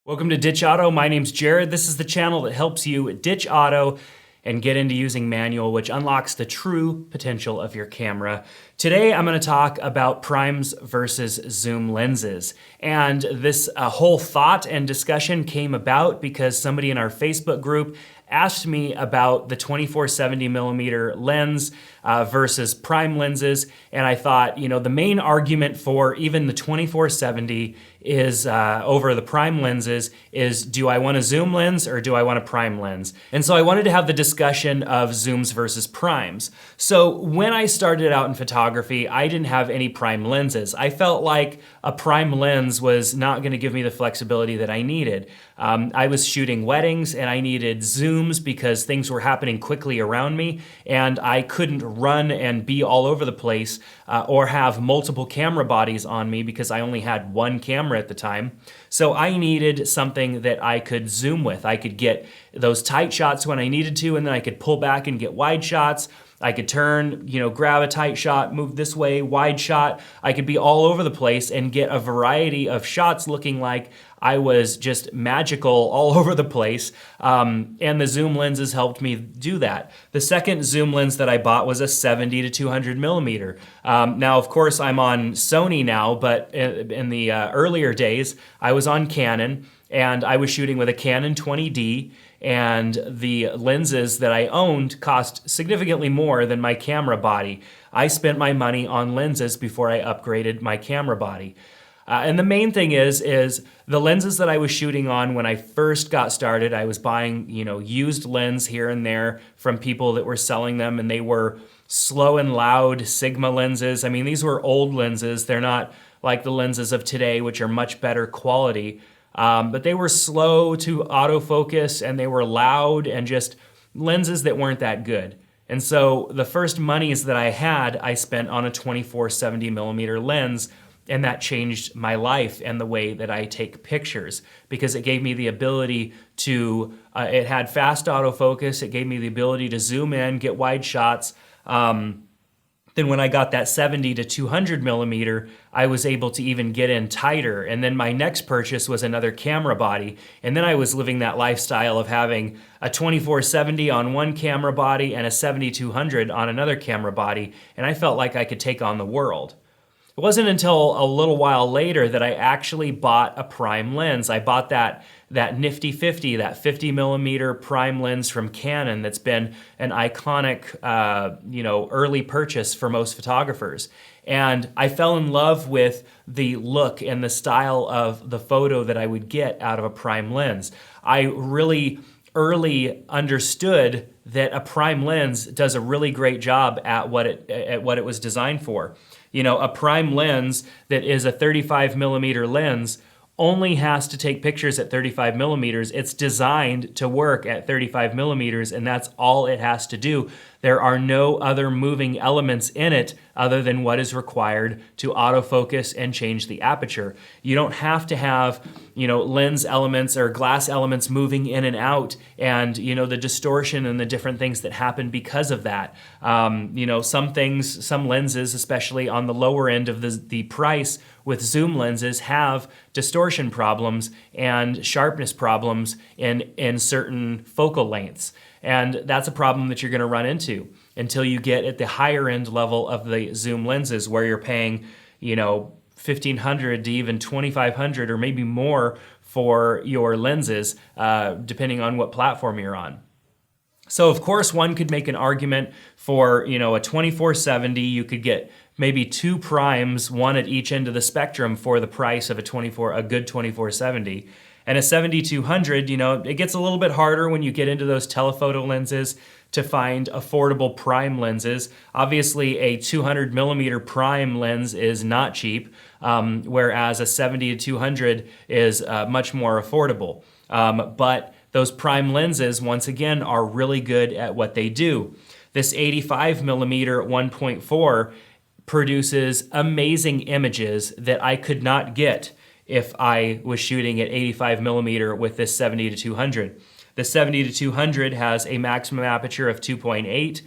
Welcome to Ditch Auto. My name's Jared. This is the channel that helps you ditch auto and get into using manual, which unlocks the true potential of your camera. Today, I'm going to talk about primes versus zoom lenses. And this whole thought and discussion came about because somebody in our Facebook group asked me about the 24-70mm lens versus prime lenses. And I thought, the main argument for even the 24-70 is over the prime lenses is, do I want a zoom lens or do I want a prime lens? And so I wanted to have the discussion of zooms versus primes. So when I started out in photography, I didn't have any prime lenses. I felt like a prime lens was not going to give me the flexibility that I needed. I was shooting weddings and I needed zooms because things were happening quickly around me and I couldn't run and be all over the place or have multiple camera bodies on me because I only had one camera at the time. So I needed something that I could zoom with. I could get those tight shots when I needed to, and then I could pull back and get wide shots. I could turn, grab a tight shot, move this way, wide shot. I could be all over the place and get a variety of shots looking like I was just magical all over the place. And the zoom lenses helped me do that. The second zoom lens that I bought was a 70-200mm. Now, of course, I'm on Sony now, but in the earlier days, I was on Canon and I was shooting with a Canon 20D. And the lenses that I owned cost significantly more than my camera body. I spent my money on lenses before I upgraded my camera body. And the main thing is the lenses that I was shooting on when I first got started, I was buying, used lens here and there from people that were selling them, and they were slow and loud Sigma lenses. I mean, these were old lenses. They're not like the lenses of today, which are much better quality. But they were slow to autofocus and they were loud and just lenses that weren't that good. And so the first monies that I had, I spent on a 24-70mm lens, and that changed my life and the way that I take pictures because it gave me the ability to, it had fast autofocus, it gave me the ability to zoom in, get wide shots. Then when I got that 70-200mm, I was able to even get in tighter. And then my next purchase was another camera body. And then I was living that lifestyle of having a 24-70 on one camera body and a 70-200 on another camera body. And I felt like I could take on the world. It wasn't until a little while later that I actually bought a prime lens. I bought that nifty 50, that 50mm prime lens from Canon that's been an iconic, early purchase for most photographers. And I fell in love with the look and the style of the photo that I would get out of a prime lens. I really early understood that a prime lens does a really great job at what it was designed for. A prime lens that is a 35mm lens only has to take pictures at 35mm. It's designed to work at 35mm, and that's all it has to do. There are no other moving elements in it other than what is required to autofocus and change the aperture. You don't have to have, lens elements or glass elements moving in and out and, the distortion and the different things that happen because of that. Some lenses, especially on the lower end of the price with zoom lenses, have distortion problems and sharpness problems in certain focal lengths. And that's a problem that you're going to run into until you get at the higher end level of the zoom lenses where you're paying, $1,500 to even $2,500 or maybe more for your lenses, depending on what platform you're on. So of course, one could make an argument for, a 24-70, you could get maybe two primes, one at each end of the spectrum for the price of a good 24-70. And a 70-200, it gets a little bit harder when you get into those telephoto lenses to find affordable prime lenses. Obviously, a 200mm prime lens is not cheap, whereas a 70-200 is much more affordable. But those prime lenses, once again, are really good at what they do. This 85mm 1.4 produces amazing images that I could not get if I was shooting at 85mm with this 70-200. The 70-200 has a maximum aperture of 2.8.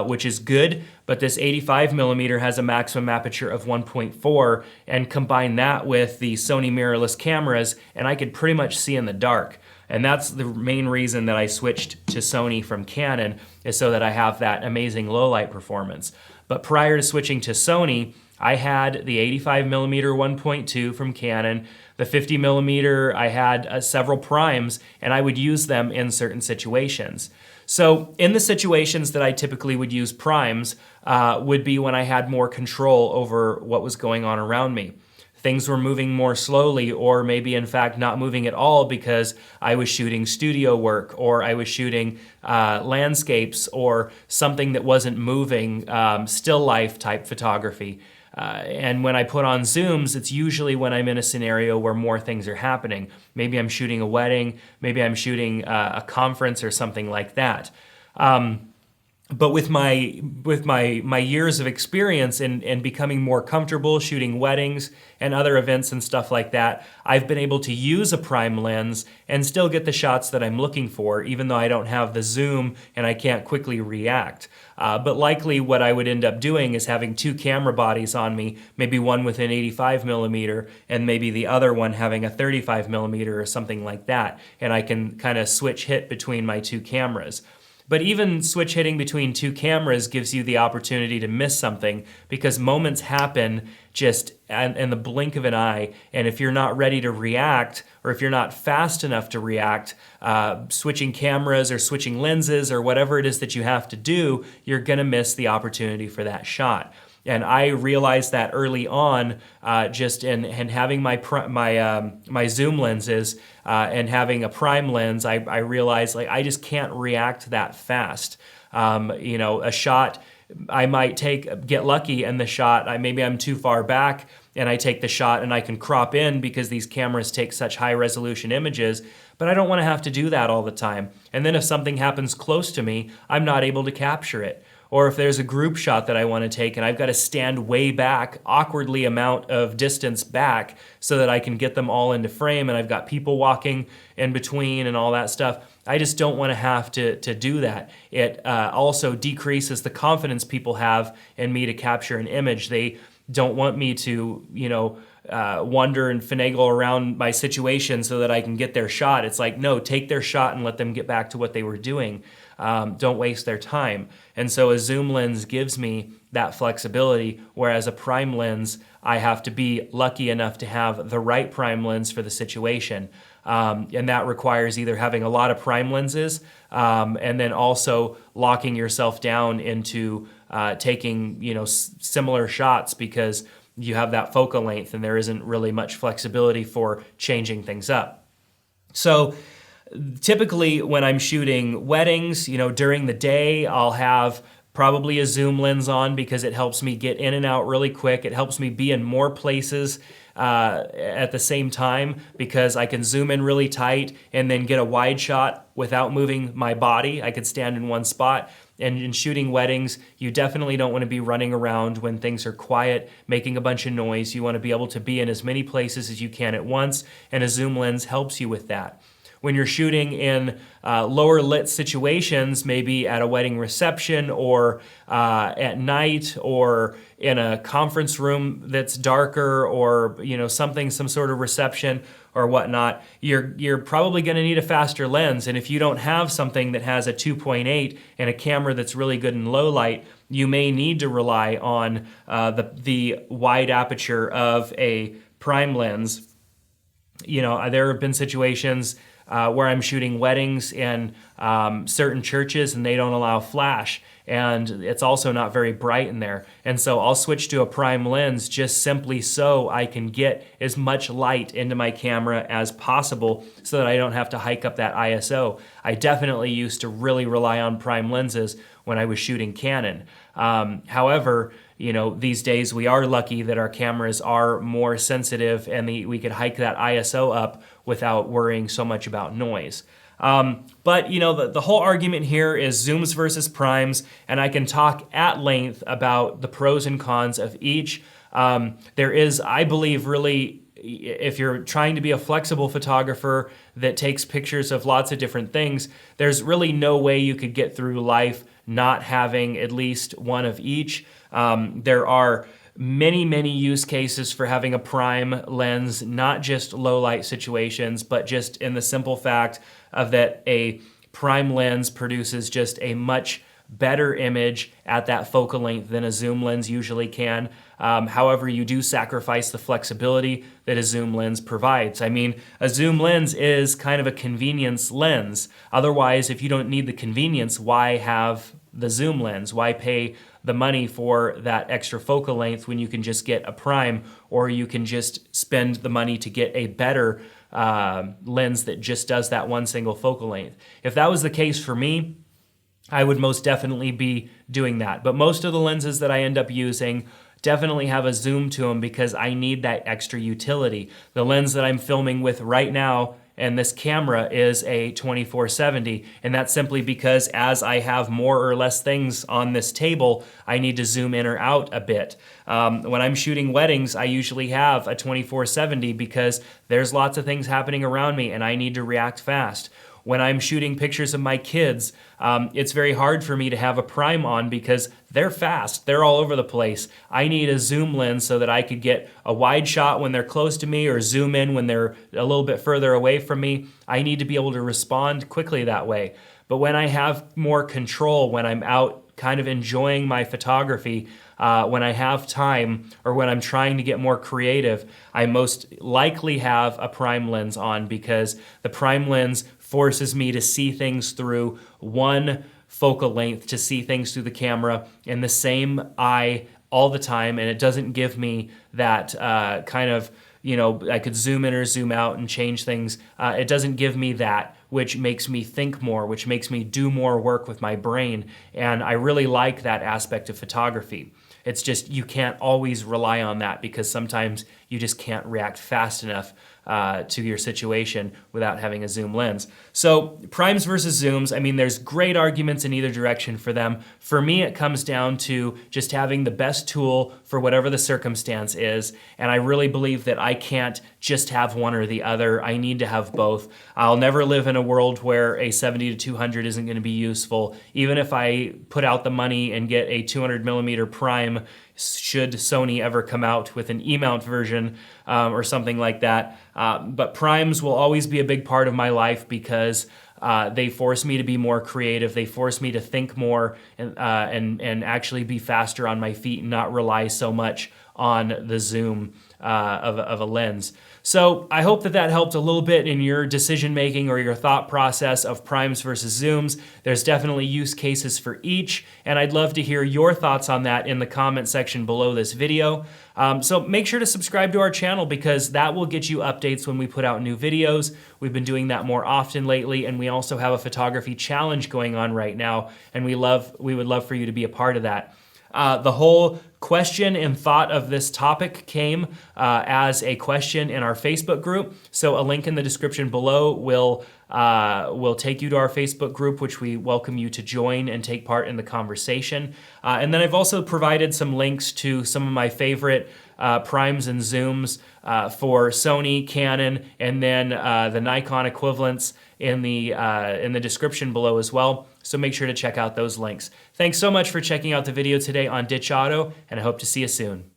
which is good, but this 85 millimeter has a maximum aperture of 1.4, and combine that with the Sony mirrorless cameras, and I could pretty much see in the dark. And that's the main reason that I switched to Sony from Canon, is so that I have that amazing low light performance. But prior to switching to Sony, I had the 85 millimeter 1.2 from Canon, the 50 millimeter, I had several primes, and I would use them in certain situations. So in the situations that I typically would use primes would be when I had more control over what was going on around me. Things were moving more slowly, or maybe in fact not moving at all because I was shooting studio work, or I was shooting landscapes, or something that wasn't moving, still life type photography. And when I put on zooms, it's usually when I'm in a scenario where more things are happening. Maybe I'm shooting a wedding, maybe I'm shooting a conference or something like that. But with my years of experience and becoming more comfortable shooting weddings and other events and stuff like that, I've been able to use a prime lens and still get the shots that I'm looking for, even though I don't have the zoom and I can't quickly react. But likely what I would end up doing is having two camera bodies on me, maybe one with an 85 millimeter and maybe the other one having a 35 millimeter or something like that. And I can kind of switch hit between my two cameras. But even switch hitting between two cameras gives you the opportunity to miss something, because moments happen just in the blink of an eye. And if you're not ready to react, or if you're not fast enough to react, switching cameras or switching lenses or whatever it is that you have to do, you're gonna miss the opportunity for that shot. And I realized that early on, just in having my zoom lenses and having a prime lens, I realized like I just can't react that fast. A shot I might get lucky, and the shot maybe I'm too far back, and I take the shot and I can crop in because these cameras take such high resolution images. But I don't want to have to do that all the time. And then if something happens close to me, I'm not able to capture it. Or if there's a group shot that I want to take and I've got to stand way back, awkwardly amount of distance back, so that I can get them all into frame, and I've got people walking in between and all that stuff, I just don't want to have to do that. It also decreases the confidence people have in me to capture an image. They don't want me to, wander and finagle around my situation so that I can get their shot. It's like, no, take their shot and let them get back to what they were doing. Don't waste their time. And so a zoom lens gives me that flexibility, whereas a prime lens, I have to be lucky enough to have the right prime lens for the situation. And that requires either having a lot of prime lenses and then also locking yourself down into taking similar shots, because you have that focal length and there isn't really much flexibility for changing things up. So typically when I'm shooting weddings, during the day, I'll have probably a zoom lens on because it helps me get in and out really quick. It helps me be in more places at the same time, because I can zoom in really tight and then get a wide shot without moving my body. I could stand in one spot. And in shooting weddings, you definitely don't want to be running around when things are quiet, making a bunch of noise. You want to be able to be in as many places as you can at once, and a zoom lens helps you with that. When you're shooting in lower lit situations, maybe at a wedding reception or at night, or in a conference room that's darker, or some sort of reception or whatnot, you're probably going to need a faster lens. And if you don't have something that has a 2.8 and a camera that's really good in low light, you may need to rely on the wide aperture of a prime lens. There have been situations where I'm shooting weddings in certain churches and they don't allow flash, and it's also not very bright in there. And so I'll switch to a prime lens just simply so I can get as much light into my camera as possible so that I don't have to hike up that ISO. I definitely used to really rely on prime lenses when I was shooting Canon. However, these days we are lucky that our cameras are more sensitive and we could hike that ISO up without worrying so much about noise. But the whole argument here is zooms versus primes, and I can talk at length about the pros and cons of each. There is, I believe, really if you're trying to be a flexible photographer that takes pictures of lots of different things, there's really no way you could get through life not having at least one of each. There are many use cases for having a prime lens, not just low light situations, but just in the simple fact of that a prime lens produces just a much better image at that focal length than a zoom lens usually can. However, you do sacrifice the flexibility that a zoom lens provides. I mean, a zoom lens is kind of a convenience lens. Otherwise, if you don't need the convenience, why have the zoom lens? Why pay the money for that extra focal length when you can just get a prime, or you can just spend the money to get a better lens that just does that one single focal length? If that was the case for me, I would most definitely be doing that. But most of the lenses that I end up using definitely have a zoom to them because I need that extra utility. The lens that I'm filming with right now and this camera is a 24-70, and that's simply because as I have more or less things on this table, I need to zoom in or out a bit. When I'm shooting weddings, I usually have a 24-70 because there's lots of things happening around me and I need to react fast. When I'm shooting pictures of my kids, it's very hard for me to have a prime on because they're fast, they're all over the place. I need a zoom lens so that I could get a wide shot when they're close to me or zoom in when they're a little bit further away from me. I need to be able to respond quickly that way. But when I have more control, when I'm out kind of enjoying my photography, when I have time or when I'm trying to get more creative, I most likely have a prime lens on because the prime lens forces me to see things through one focal length, to see things through the camera in the same eye all the time, and it doesn't give me that kind of, I could zoom in or zoom out and change things. It doesn't give me that, which makes me think more, which makes me do more work with my brain, and I really like that aspect of photography. It's just you can't always rely on that because sometimes you just can't react fast enough to your situation without having a zoom lens. So primes versus zooms, I mean, there's great arguments in either direction for them. For me, it comes down to just having the best tool for whatever the circumstance is, and I really believe that I can't just have one or the other. I need to have both. I'll never live in a world where a 70 to 200 isn't going to be useful. Even if I put out the money and get a 200 millimeter prime, should Sony ever come out with an E-mount version or something like that. But primes will always be a big part of my life because they force me to be more creative. They force me to think more and actually be faster on my feet and not rely so much on the zoom of a lens. So I hope that helped a little bit in your decision making or your thought process of primes versus zooms. There's definitely use cases for each, and I'd love to hear your thoughts on that in the comment section below this video. So make sure to subscribe to our channel because that will get you updates when we put out new videos. We've been doing that more often lately, and we also have a photography challenge going on right now, and we would love for you to be a part of that. The whole question and thought of this topic came as a question in our Facebook group. So a link in the description below will take you to our Facebook group, which we welcome you to join and take part in the conversation. And then I've also provided some links to some of my favorite primes and zooms for Sony, Canon, and then the Nikon equivalents in the description below as well. So make sure to check out those links. Thanks so much for checking out the video today on Ditch Auto, and I hope to see you soon.